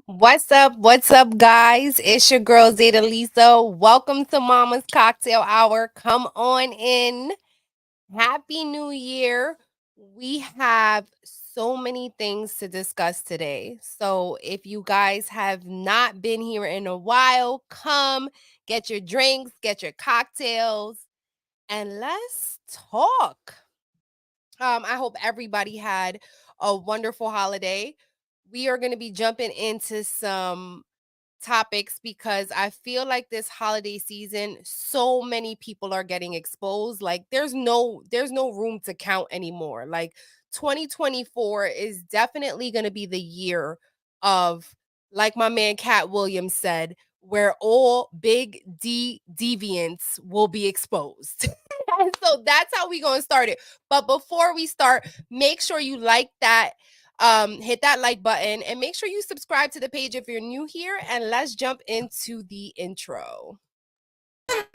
What's up? What's up, guys? It's your girl Zeta Lisa. Welcome to Mama's Cocktail Hour. Come on in. Happy New Year. We have so many things to discuss today. So, if you guys have not been here in a while, come get your drinks, get your cocktails, and let's talk. I hope everybody had a wonderful holiday. We are going to be jumping into some topics because I feel like this holiday season so many people are getting exposed. Like there's no room to count anymore. Like 2024 is definitely going to be the year of, like my man Cat Williams said, where all big D deviants will be exposed. So that's how we going to start it. But before we start, make sure you like that, hit that like button, and make sure you subscribe to the page if you're new here, and let's jump into the intro. Drink,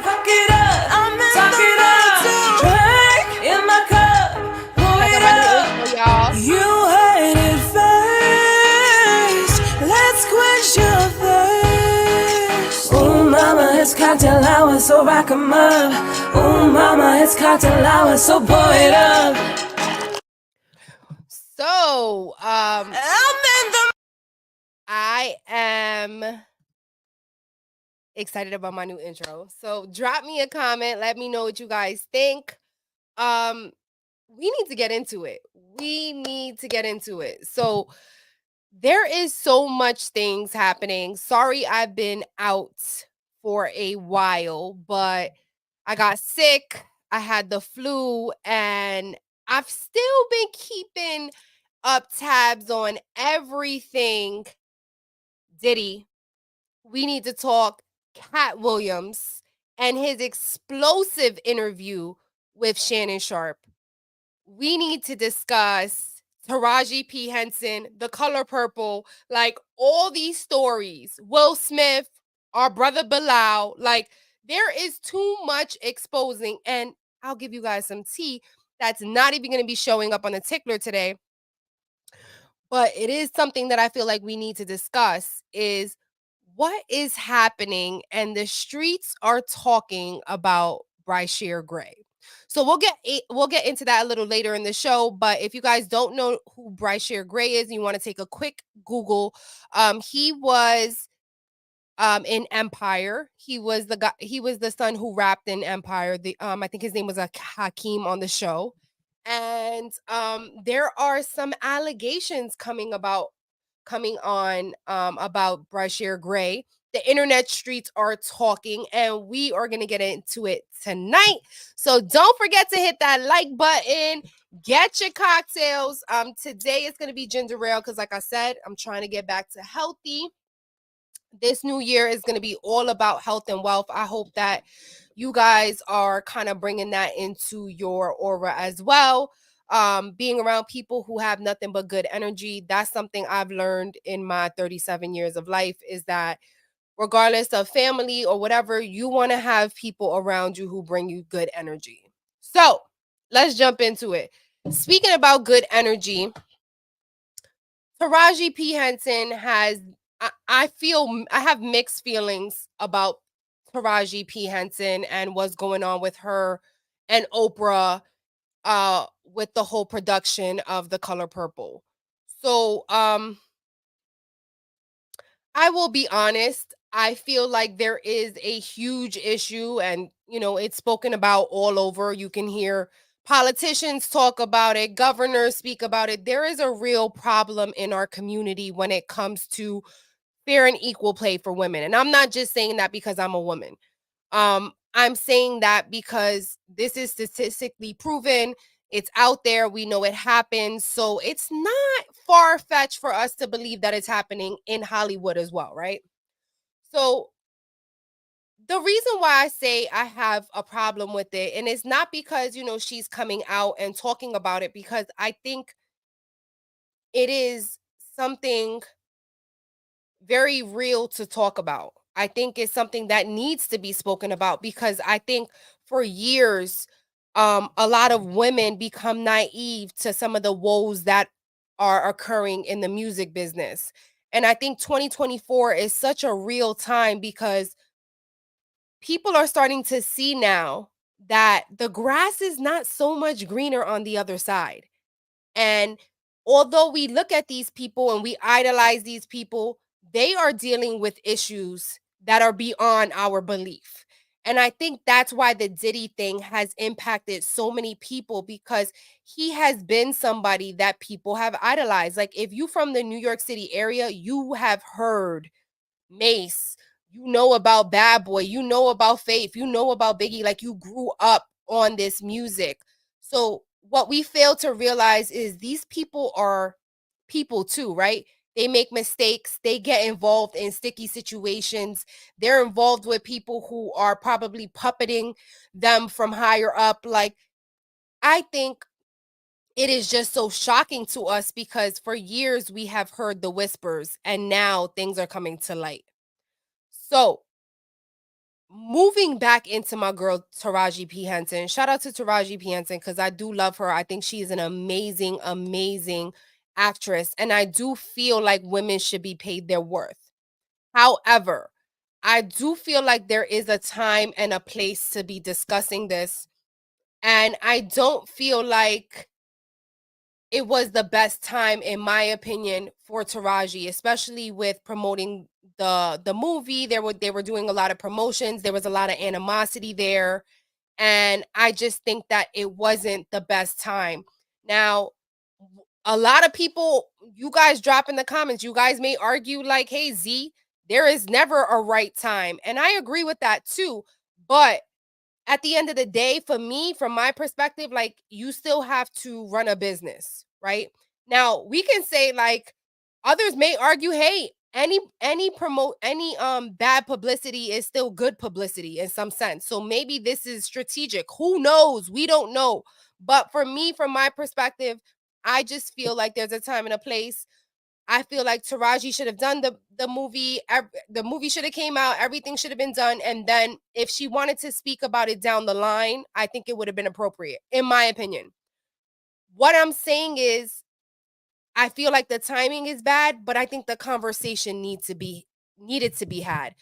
fuck it up, talk it up, drink in my cup, pour Check it out my new up. intro, y'all. You heard it first. Let's quench your thirst. Ooh, mama, it's cocktail hour, so rock 'em up. Ooh, mama, it's cocktail hour, so pour it up. So, I'm in the I am excited about my new intro. So, drop me a comment, let me know what you guys think. Um, we need to get into it. We need to get into it. So, there is so much things happening. Sorry I've been out for a while, but I got sick. I had the flu and I've still been keeping up tabs on everything Diddy. We need to talk Cat Williams and his explosive interview with Shannon Sharp. We need to discuss Taraji P. Henson, The Color Purple, like all these stories. Will Smith, our brother Bilal, like there is too much exposing. And I'll give you guys some tea that's not even going to be showing up on the tickler today. But it is something that I feel like we need to discuss is what is happening, and the streets are talking about Bryshere Gray. So we'll get into that a little later in the show. But if you guys don't know who Bryshere Gray is, and you want to take a quick Google. He was in Empire. He was the guy. He was the son who rapped in Empire. The I think his name was Hakeem on the show, and there are some allegations coming on about Brashear Gray. The internet streets are talking, and we are going to get into it tonight. So don't forget to hit that like button. Get your cocktails. Today it's going to be ginger ale because, like I said, I'm trying to get back to healthy. This new year is going to be all about health and wealth. I hope that you guys are kind of bringing that into your aura as well. Being around people who have nothing but good energy, that's something I've learned in my 37 years of life, is that regardless of family or whatever, you want to have people around you who bring you good energy. So let's jump into it. Speaking about good energy, Taraji P. Henson has, I feel, I have mixed feelings about Taraji P. Henson and what's going on with her and Oprah with the whole production of The Color Purple. So I will be honest, I feel like there is a huge issue, and it's spoken about all over. You can hear politicians talk about it, governors speak about it. There is a real problem in our community when it comes to fair and equal play for women. And I'm not just saying that because I'm a woman. I'm saying that because this is statistically proven. It's out there. We know it happens. So it's not far fetched for us to believe that it's happening in Hollywood as well, right? So the reason why I say I have a problem with it, and it's not because, she's coming out and talking about it, because I think it is something very real to talk about. I think it's something that needs to be spoken about, because I think for years, a lot of women become naive to some of the woes that are occurring in the music business. And I think 2024 is such a real time because people are starting to see now that the grass is not so much greener on the other side. And although we look at these people and we idolize these people, they are dealing with issues that are beyond our belief. And I think that's why the Diddy thing has impacted so many people because he has been somebody that people have idolized. Like if you from the New York City area, you have heard Mace, you know about Bad Boy, you know about Faith, you know about Biggie, like you grew up on this music. So what we fail to realize is these people are people too, right? They make mistakes, they get involved in sticky situations. They're involved with people who are probably puppeting them from higher up. Like I think it is just so shocking to us because for years we have heard the whispers and now things are coming to light. So, moving back into my girl Taraji P. Henson. Shout out to Taraji P. Henson because I do love her. I think she is an amazing, amazing actress. And I do feel like women should be paid their worth. However, I do feel like there is a time and a place to be discussing this. And I don't feel like it was the best time, in my opinion, for Taraji, especially with promoting the movie. They were doing a lot of promotions. There was a lot of animosity there, and I just think that it wasn't the best time. Now, a lot of people, you guys drop in the comments. You guys may argue like, "Hey Z, there is never a right time," and I agree with that too. But at the end of the day, for me, from my perspective, like you still have to run a business, right? Now we can say like others may argue, hey, any bad publicity is still good publicity in some sense. So maybe this is strategic. Who knows? We don't know. But for me, from my perspective, I just feel like there's a time and a place. I feel like Taraji should have done the movie. The movie should have came out. Everything should have been done, and then if she wanted to speak about it down the line, I think it would have been appropriate, in my opinion. What I'm saying is, I feel like the timing is bad, but I think the conversation needed to be had.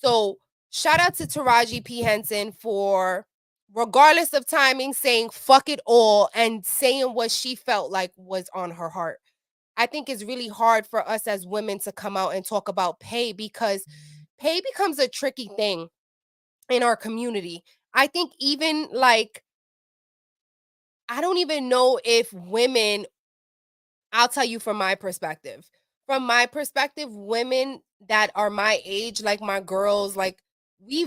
So shout out to Taraji P Henson for, regardless of timing, saying fuck it all and saying what she felt like was on her heart. I think it's really hard for us as women to come out and talk about pay because pay becomes a tricky thing in our community. I think even like, I don't even know if women, I'll tell you from my perspective. From my perspective, women that are my age, like my girls, like we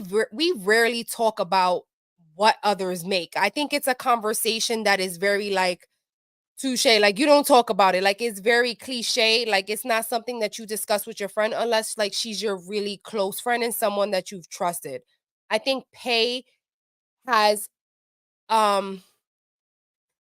rarely talk about what others make. I think it's a conversation that is very like touche. Like you don't talk about it. Like it's very cliche. Like it's not something that you discuss with your friend unless like she's your really close friend and someone that you've trusted. I think pay has um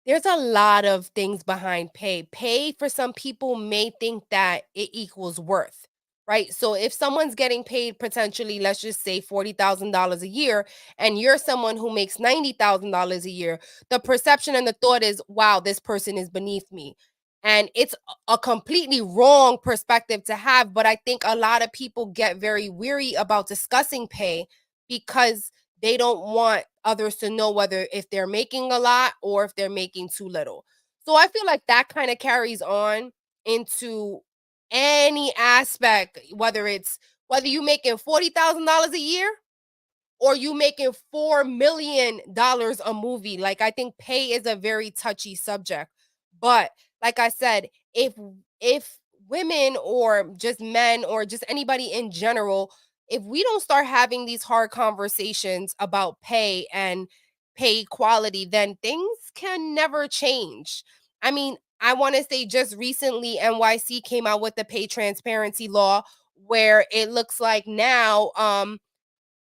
there's a lot of things behind pay. Pay for some people may think that it equals worth, right? So if someone's getting paid potentially, let's just say $40,000 a year, and you're someone who makes $90,000 a year, the perception and the thought is, wow, this person is beneath me. And it's a completely wrong perspective to have. But I think a lot of people get very weary about discussing pay because they don't want others to know whether if they're making a lot or if they're making too little. So I feel like that kind of carries on into any aspect, whether you making $40,000 a year or you making $4 million a movie. Like I think pay is a very touchy subject. But like I said, if women or just men or just anybody in general, if we don't start having these hard conversations about pay and pay equality, then things can never change. I mean, I want to say just recently NYC came out with the pay transparency law where it looks like now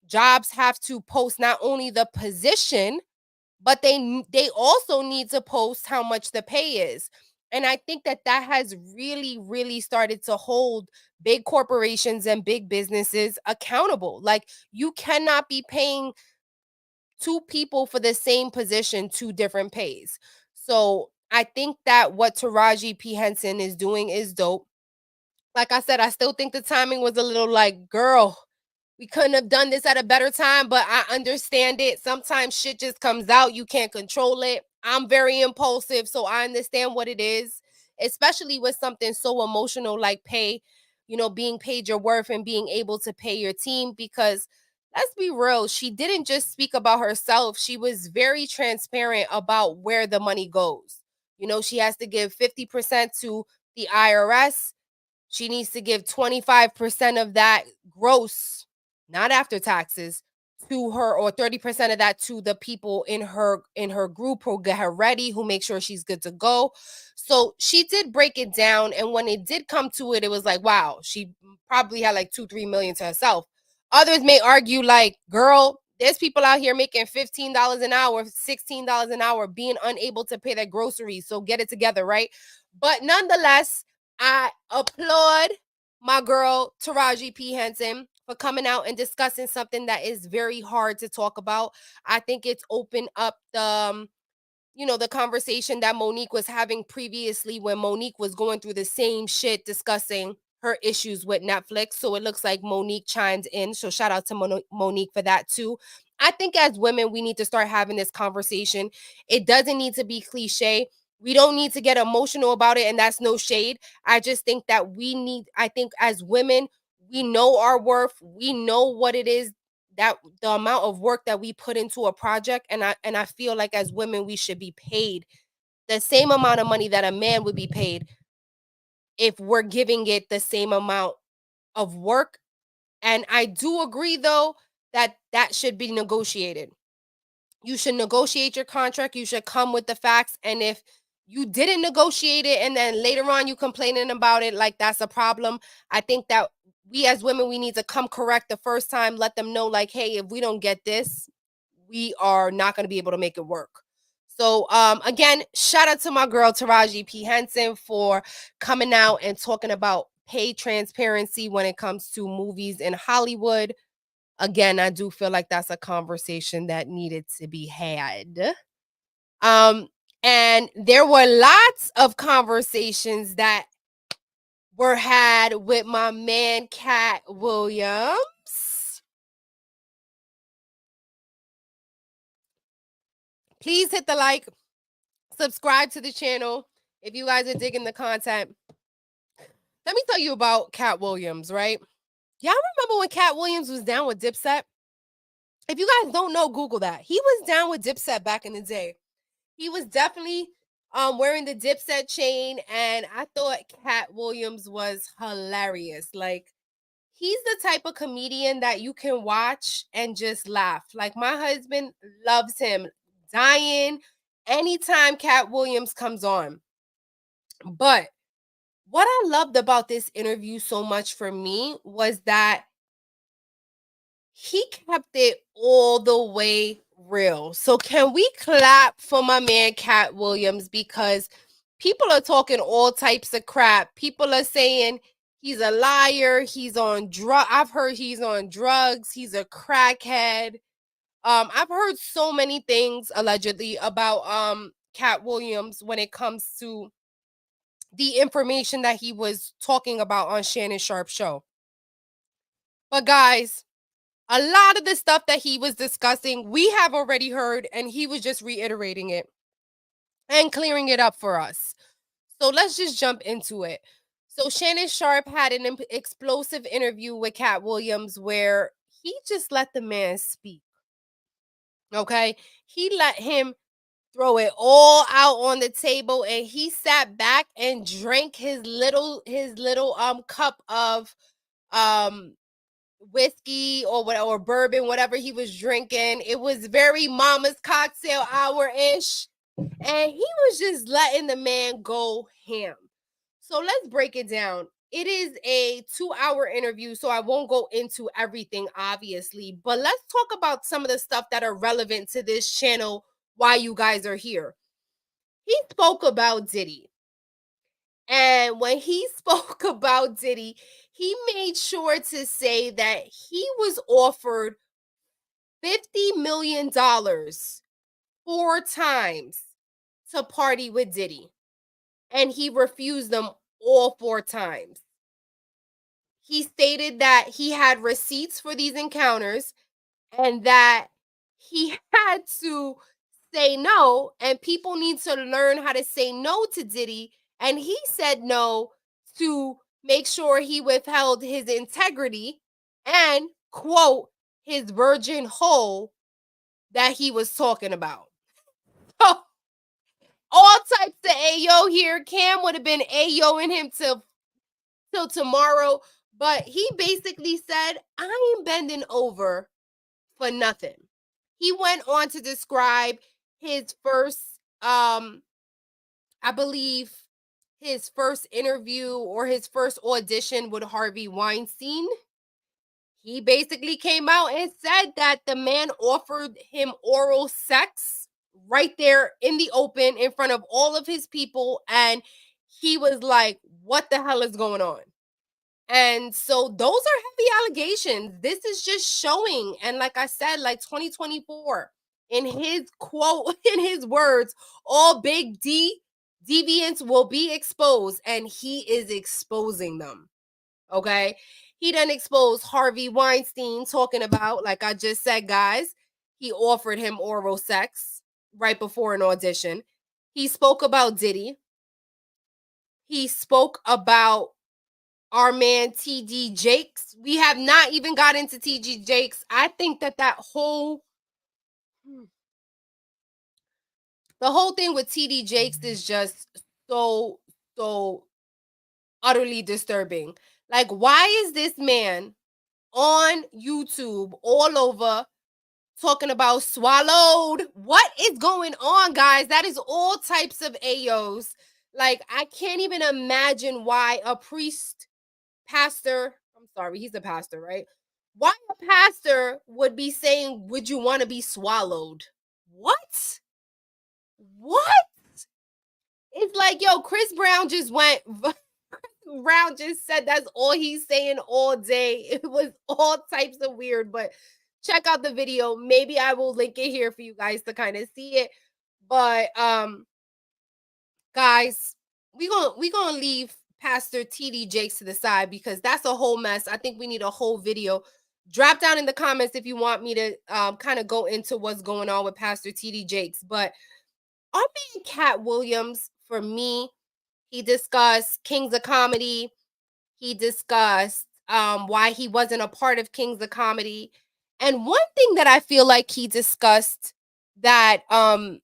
jobs have to post not only the position, but they also need to post how much the pay is. And I think that that has really started to hold big corporations and big businesses accountable. Like you cannot be paying two people for the same position two different pays. So I think that what Taraji P. Henson is doing is dope. Like I said, I still think the timing was a little like, girl, we couldn't have done this at a better time, but I understand it. Sometimes shit just comes out, you can't control it. I'm very impulsive, so I understand what it is, especially with something so emotional like pay, being paid your worth and being able to pay your team. Because let's be real, she didn't just speak about herself, she was very transparent about where the money goes. She has to give 50% to the IRS. She needs to give 25% of that gross, not after taxes, to her, or 30% of that to the people in her group who get her ready, who make sure she's good to go. So she did break it down, and when it did come to it, it was like, wow, she probably had like 2-3 million to herself. Others may argue like, girl, there's people out here making $15 an hour, $16 an hour, being unable to pay their groceries. So get it together, right? But nonetheless, I applaud my girl Taraji P. Henson for coming out and discussing something that is very hard to talk about. I think it's opened up the conversation that Monique was having previously, when Monique was going through the same shit discussing her issues with Netflix. So it looks like Monique chimed in. So shout out to Monique for that too. I think as women, we need to start having this conversation. It doesn't need to be cliche. We don't need to get emotional about it. And that's no shade. I just think that I think as women, we know our worth. We know what it is, that the amount of work that we put into a project, and I feel like as women we should be paid the same amount of money that a man would be paid if we're giving it the same amount of work. And I do agree though that should be negotiated. You should negotiate your contract, you should come with the facts, and if you didn't negotiate it and then later on you complaining about it, like, that's a problem. I think that we as women, we need to come correct the first time, let them know like, hey, if we don't get this, we are not going to be able to make it work. So again, shout out to my girl Taraji P. Henson for coming out and talking about pay transparency when it comes to movies in Hollywood. Again, I do feel like that's a conversation that needed to be had. Um, and there were lots of conversations that were had with my man Cat Williams. Please hit the like, subscribe to the channel if you guys are digging the content. Let me tell you about Cat Williams, right? Y'all remember when Cat Williams was down with Dipset? If you guys don't know, Google that. He was down with Dipset back in the day. He was definitely wearing the Dipset chain, and I thought Cat Williams was hilarious. Like, he's the type of comedian that you can watch and just laugh. Like, my husband loves him, dying anytime Cat Williams comes on. But what I loved about this interview so much for me was that he kept it all the way real. So can we clap for my man Cat Williams, because people are talking all types of crap. People are saying he's a liar, he's on I've heard he's on drugs, he's a crackhead. I've heard so many things allegedly about Cat Williams when it comes to the information that he was talking about on Shannon Sharp's show. But guys, a lot of the stuff that he was discussing, we have already heard, and he was just reiterating it and clearing it up for us. So let's just jump into it. So Shannon Sharp had an explosive interview with Cat Williams where he just let the man speak. Okay? He let him throw it all out on the table, and he sat back and drank his little cup of um whiskey or whatever, or bourbon, whatever he was drinking. It was very mama's cocktail hour-ish. And he was just letting the man go ham. So let's break it down. It is a 2-hour interview, so I won't go into everything, obviously, but let's talk about some of the stuff that are relevant to this channel, why you guys are here. He spoke about Diddy. And when he spoke about Diddy, he made sure to say that he was offered $50 million 4 times to party with Diddy, and he refused them all 4 times. He stated that he had receipts for these encounters and that he had to say no, and people need to learn how to say no to Diddy. And he said no to make sure he withheld his integrity and, quote, his virgin hole that he was talking about. So, all types of Ayo here. Cam would have been Ayoing him till tomorrow. But he basically said, I ain't bending over for nothing. He went on to describe his first, I believe, his first interview or his first audition with Harvey Weinstein. He basically came out and said that the man offered him oral sex right there in the open in front of all of his people. And he was like, what the hell is going on? And so those are heavy allegations. This is just showing. And like I said, like 2024, in his quote, in his words, all big D deviants will be exposed. And he is exposing them. Okay. He done exposed Harvey Weinstein, talking about, like I just said, guys, he offered him oral sex right before an audition. He spoke about Diddy. He spoke about our man TD Jakes. We have not even got into TD Jakes. I think that the whole thing with TD Jakes is just so utterly disturbing. Like, why is this man on YouTube all over talking about swallowed? What is going on, guys? That is all types of AOs. Like, I can't even imagine why a priest, pastor, I'm sorry, he's a pastor, right? Why a pastor would be saying, would you want to be swallowed? What? What? It's like, yo, Chris Brown just went Brown just said that's all he's saying all day. It was all types of weird, but check out the video. Maybe I will link it here for you guys to kind of see it. But guys, we gonna leave Pastor TD Jakes to the side because that's a whole mess. I think we need a whole video. Drop down in the comments if you want me to kind of go into what's going on with Pastor TD Jakes. But our man Cat Williams, for me, he discussed Kings of Comedy. He discussed why he wasn't a part of Kings of Comedy. And one thing that I feel like he discussed that I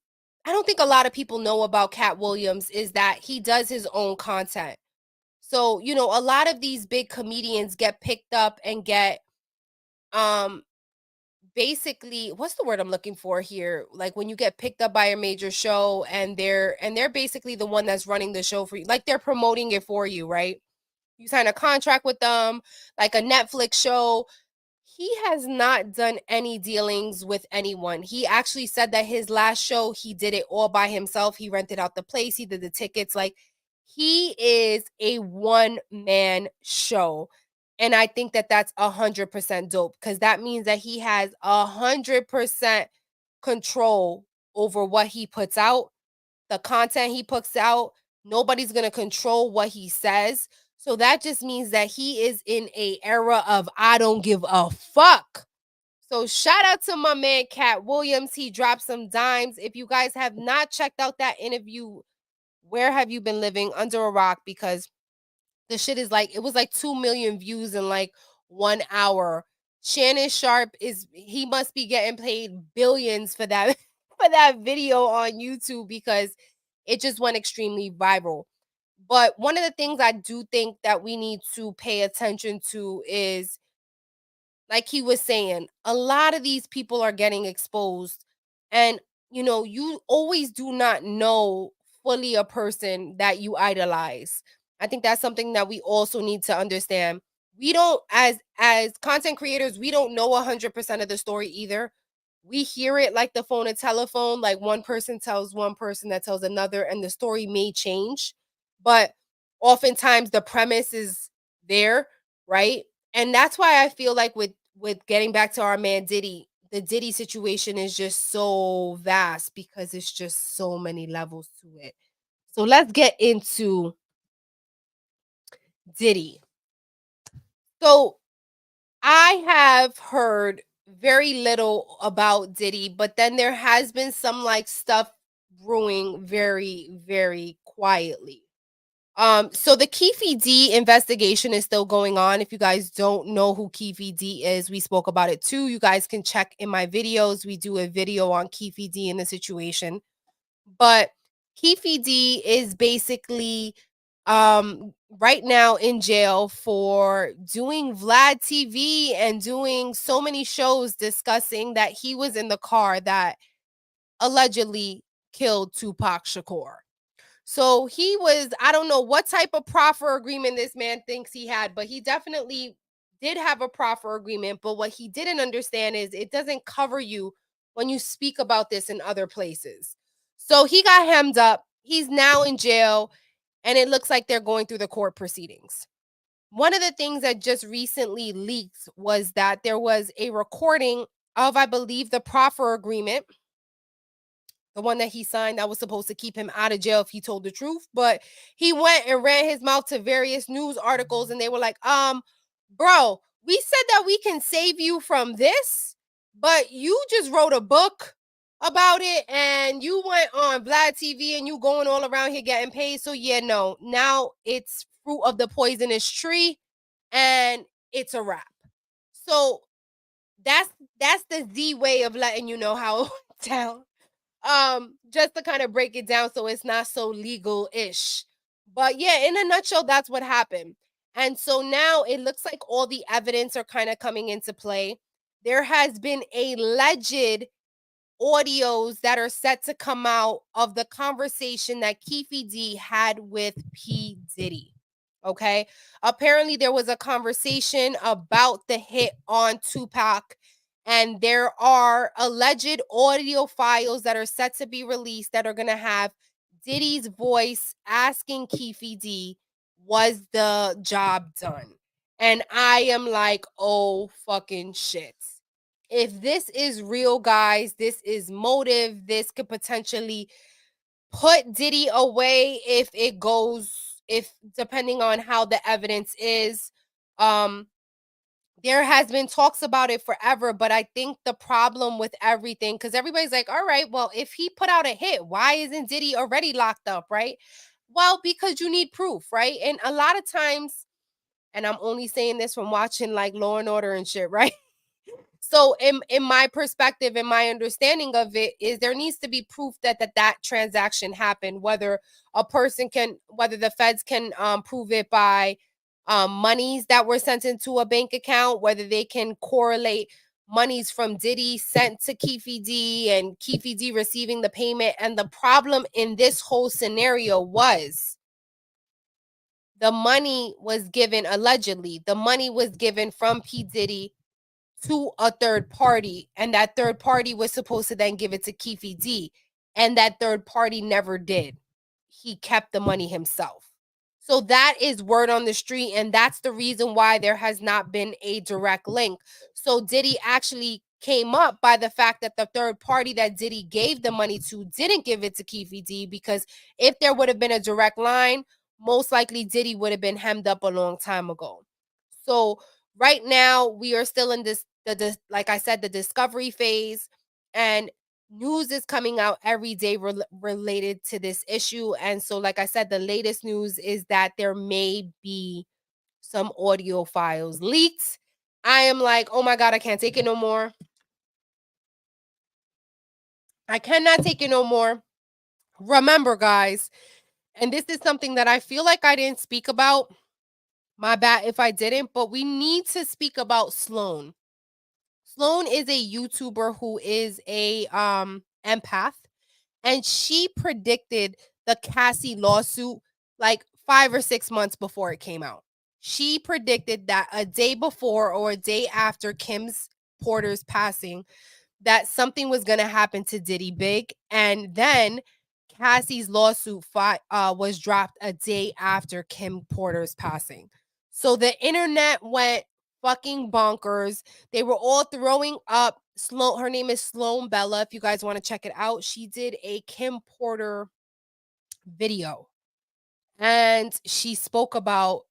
don't think a lot of people know about Cat Williams is that he does his own content. So, you know, a lot of these big comedians get picked up and get um basically, what's the word I'm looking for here? Like when you get picked up by a major show and they're basically the one that's running the show for you. Like they're promoting it for you, right? You sign a contract with them, like a Netflix show. He has not done any dealings with anyone. He actually said that his last show, he did it all by himself. He rented out the place, he did the tickets. Like he is a one man show. And I think that that's 100% dope because that means that he has 100% control over what he puts out, the content he puts out. Nobody's going to control what he says. So that just means that he is in a era of I don't give a fuck. So shout out to my man Cat Williams. He dropped some dimes. If you guys have not checked out that interview, where have you been living? Under a rock, because the shit is like, it was like 2 million views in like 1 hour. Shannon Sharp he must be getting paid billions for that for that video on YouTube because it just went extremely viral. But one of the things I do think that we need to pay attention to is, like he was saying, a lot of these people are getting exposed. And, you know, you always do not know fully a person that you idolize. I think that's something that we also need to understand. We don't, as content creators, we don't know 100% of the story either. We hear it like the phone and telephone, like one person tells one person that tells another, and the story may change. But oftentimes the premise is there, right? And that's why I feel like with getting back to our man Diddy, the Diddy situation is just so vast because it's just so many levels to it. So let's get into Diddy. So I have heard very little about Diddy, but then there has been some like stuff brewing very, very quietly. So the Keefe D investigation is still going on. If you guys don't know who Keefe D is, we spoke about it too. You guys can check in my videos. We do a video on Keefe D in the situation. But Keefe D is basically right now in jail for doing Vlad TV and doing so many shows discussing that he was in the car that allegedly killed Tupac Shakur. So he was, I don't know what type of proffer agreement this man thinks he had, but he definitely did have a proffer agreement. But what he didn't understand is it doesn't cover you when you speak about this in other places. So he got hemmed up. He's now in jail, and it looks like they're going through the court proceedings. One of the things that just recently leaked was that there was a recording of, I believe, the proffer agreement, the one that he signed that was supposed to keep him out of jail if he told the truth. But he went and ran his mouth to various news articles, and they were like, bro, we said that we can save you from this, but you just wrote a book about it and you went on Vlad TV and you going all around here getting paid. So yeah, no, now it's fruit of the poisonous tree and it's a wrap. So that's that's the Z way of letting you know how it went down. Just to kind of break it down so it's not so legal-ish. But yeah, in a nutshell, that's what happened. And so now it looks like all the evidence are kind of coming into play. There has been alleged audios that are set to come out of the conversation that Keefe D had with P. Diddy. Okay. Apparently, there was a conversation about the hit on Tupac, and there are alleged audio files that are set to be released that are going to have Diddy's voice asking Keefe D, was the job done? And I am like, oh, fucking shit. If this is real, guys, this is motive. This could potentially put Diddy away if it goes, if depending on how the evidence is. Um, there has been talks about it forever, but I think the problem with everything, because everybody's like, all right, well, if he put out a hit, why isn't Diddy already locked up, right? Well, because you need proof, right? And a lot of times, and I'm only saying this from watching like Law and Order and shit, right? So in my perspective and my understanding of it is there needs to be proof that transaction happened, whether a person can, whether the feds can prove it by monies that were sent into a bank account, whether they can correlate monies from Diddy sent to Keefe D and Keefe D receiving the payment. And the problem in this whole scenario was the money was given, allegedly the money was given from P Diddy to a third party, and that third party was supposed to then give it to Keefe D, and that third party never did. He kept the money himself. So that is word on the street, and that's the reason why there has not been a direct link. So Diddy actually came up by the fact that the third party that Diddy gave the money to didn't give it to Keefe D, because if there would have been a direct line, most likely Diddy would have been hemmed up a long time ago. So right now we are still in like I said, the discovery phase, and news is coming out every day related to this issue. And so, like I said, the latest news is that there may be some audio files leaked. I am like, oh my God, I can't take it no more. I cannot take it no more. Remember, guys, and this is something that I feel like I didn't speak about. My bad if I didn't, but we need to speak about Sloan. Sloan is a YouTuber who is a empath, and she predicted the Cassie lawsuit like 5 or 6 months before it came out. She predicted that a day before or a day after Kim's Porter's passing, that something was going to happen to Diddy Big, and then Cassie's lawsuit was dropped a day after Kim Porter's passing. So the internet went fucking bonkers. They were all throwing up Her name is Sloan Bella. If you guys want to check it out, she did a Kim Porter video and she spoke about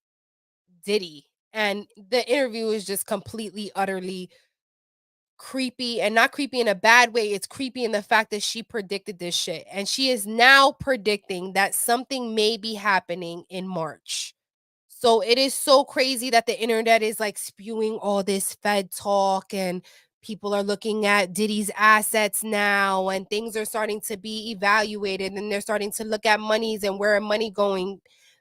Diddy. And the interview is just completely, utterly creepy, and not creepy in a bad way. It's creepy in the fact that she predicted this shit. And she is now predicting that something may be happening in March. So it is so crazy that the internet is like spewing all this Fed talk, and people are looking at Diddy's assets now, and things are starting to be evaluated, and they're starting to look at monies and where money going.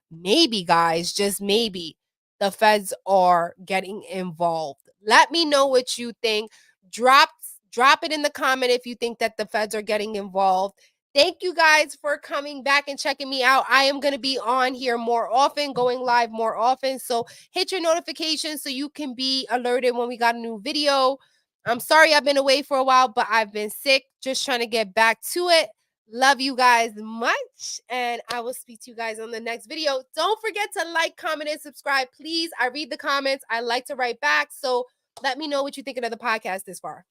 Maybe, guys, just maybe the feds are getting involved. Let me know what you think. Drop drop it in the comment if you think that the feds are getting involved. Thank you guys for coming back and checking me out. I am going to be on here more often, going live more often. So hit your notifications so you can be alerted when we got a new video. I'm sorry I've been away for a while, but I've been sick. Just trying to get back to it. Love you guys much. And I will speak to you guys on the next video. Don't forget to like, comment, and subscribe. Please, I read the comments. I like to write back. So let me know what you think of the podcast this far.